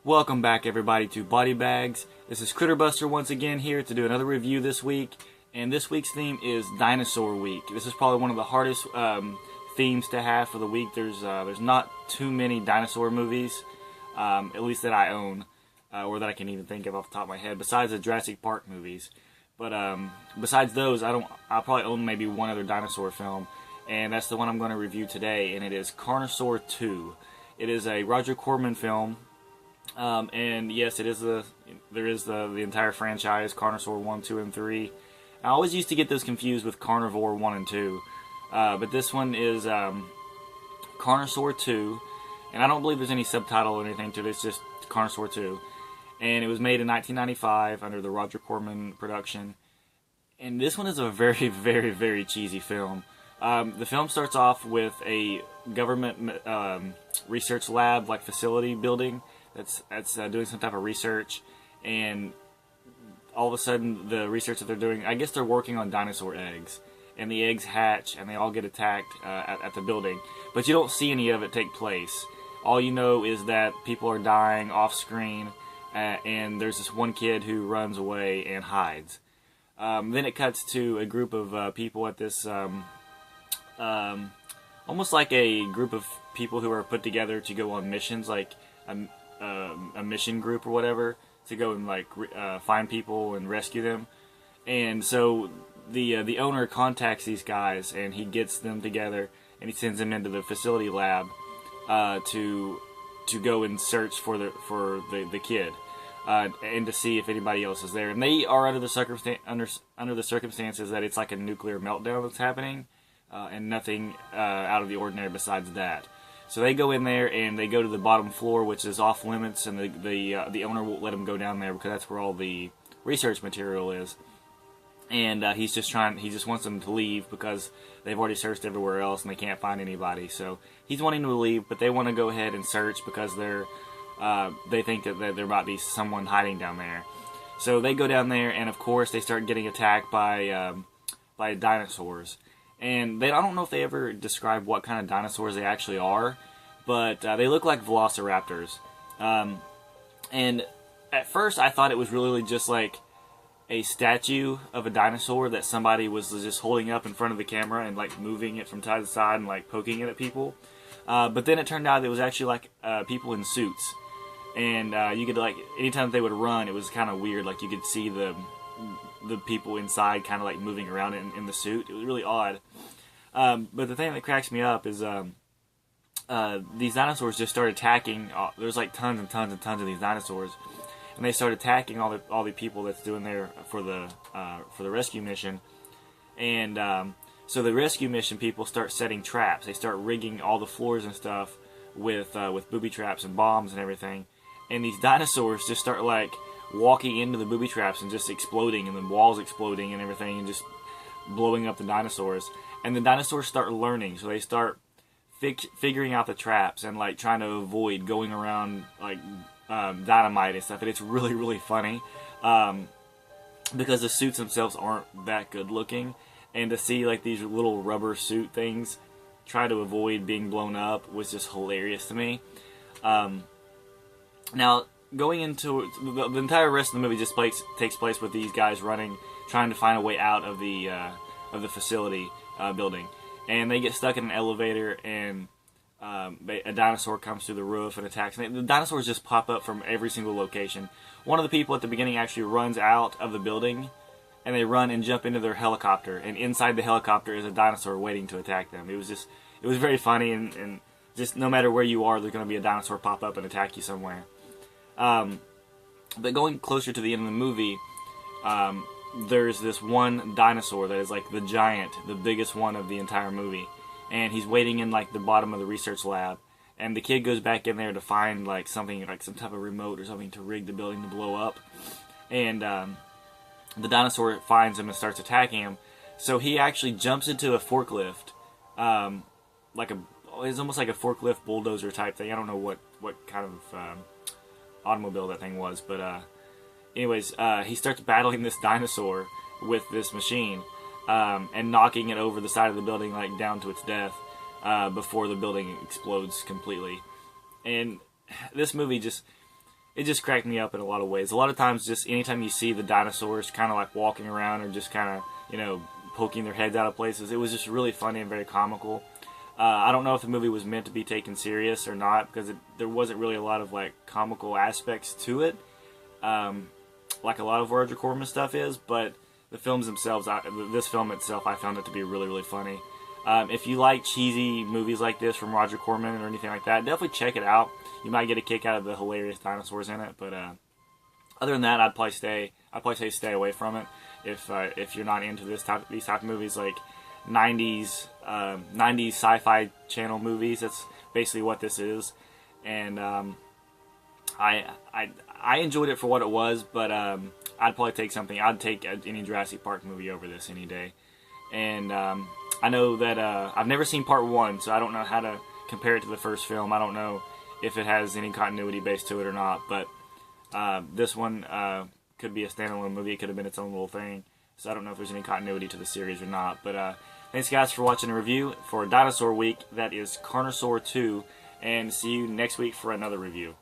Welcome back everybody to Body Bags. This is Critterbuster once again here to do another review this week. And this week's theme is Dinosaur Week. This is probably one of the hardest themes to have for the week. There's not too many dinosaur movies, at least that I own, or that I can even think of off the top of my head, besides the Jurassic Park movies. But besides those, I'll probably own maybe one other dinosaur film, and that's the one I'm going to review today, and it is Carnosaur 2. It is a Roger Corman film. And yes, there is the entire franchise, Carnosaur 1, 2, and 3. I always used to get those confused with Carnivore 1 and 2. But this one is Carnosaur 2. And I don't believe there's any subtitle or anything to it. It's just Carnosaur 2. And it was made in 1995 under the Roger Corman production. And this one is a very, very, very cheesy film. The film starts off with a government research lab, like facility building, that's doing some type of research, and all of a sudden the research that they're doing, I guess they're working on dinosaur eggs, and the eggs hatch and they all get attacked at the building, but you don't see any of it take place. All you know is that people are dying off screen, and there's this one kid who runs away and hides. Then it cuts to a group of people at this almost like a group of people who are put together to go on missions, like a mission group or whatever, to go and like find people and rescue them. And so the owner contacts these guys, and he gets them together, and he sends them into the facility lab to go and search for the kid, and to see if anybody else is there. And they are under the circumstances that it's like a nuclear meltdown that's happening, and nothing out of the ordinary besides that. So they go in there, and they go to the bottom floor, which is off limits, and the owner won't let them go down there because that's where all the research material is. And he just wants them to leave because they've already searched everywhere else and they can't find anybody. So he's wanting to leave, but they want to go ahead and search because they think that there might be someone hiding down there. So they go down there, and of course they start getting attacked by dinosaurs. And I don't know if they ever describe what kind of dinosaurs they actually are, but they look like velociraptors. And at first I thought it was really just like a statue of a dinosaur that somebody was just holding up in front of the camera and like moving it from side to side and like poking it at people. But then it turned out it was actually like people in suits. And you could, like, anytime they would run, it was kind of weird. Like, you could see the people inside kind of like moving around in the suit. It was really odd. But the thing that cracks me up is these dinosaurs just started attacking. There's like tons and tons and tons of these dinosaurs, and they start attacking all the people that's doing there for the rescue mission. And so the rescue mission people start setting traps. They start rigging all the floors and stuff with booby traps and bombs and everything. And these dinosaurs just start like walking into the booby traps and just exploding, and the walls exploding and everything, and just blowing up the dinosaurs. And the dinosaurs start learning, so they start figuring out the traps and like trying to avoid going around like dynamite and stuff. And it's really, really funny because the suits themselves aren't that good looking, and to see like these little rubber suit things try to avoid being blown up was just hilarious to me. Now, going into the entire rest of the movie just takes place with these guys running, trying to find a way out of the facility building, and they get stuck in an elevator, and a dinosaur comes through the roof and attacks. And the dinosaurs just pop up from every single location. One of the people at the beginning actually runs out of the building, and they run and jump into their helicopter, and inside the helicopter is a dinosaur waiting to attack them. It was very funny, and just no matter where you are, there's going to be a dinosaur pop up and attack you somewhere. But going closer to the end of the movie, there's this one dinosaur that is like the giant, the biggest one of the entire movie, and he's waiting in like the bottom of the research lab, and the kid goes back in there to find like something, like some type of remote or something to rig the building to blow up, and the dinosaur finds him and starts attacking him. So he actually jumps into a forklift, it's almost like a forklift bulldozer type thing. I don't know what kind of automobile that thing was, but anyways, he starts battling this dinosaur with this machine, and knocking it over the side of the building, like down to its death, before the building explodes completely. And this movie just, it just cracked me up in a lot of ways. A lot of times, just anytime you see the dinosaurs kind of like walking around or just kind of, you know, poking their heads out of places, it was just really funny and very comical. I don't know if the movie was meant to be taken serious or not, because there wasn't really a lot of like comical aspects to it, like a lot of Roger Corman stuff is. But the films themselves, this film itself, I found it to be really, really funny. If you like cheesy movies like this from Roger Corman or anything like that, definitely check it out. You might get a kick out of the hilarious dinosaurs in it, but other than that, I'd probably say stay away from it if you're not into these type of movies, like 90s sci-fi channel movies. That's basically what this is, and I enjoyed it for what it was, but I'd probably take any Jurassic Park movie over this any day. And I know that I've never seen part 1, so I don't know how to compare it to the first film. I don't know if it has any continuity based to it or not, but this one could be a standalone movie. It could have been its own little thing, so I don't know if there's any continuity to the series or not. But thanks, guys, for watching the review for Dinosaur Week. That is Carnosaur 2, and see you next week for another review.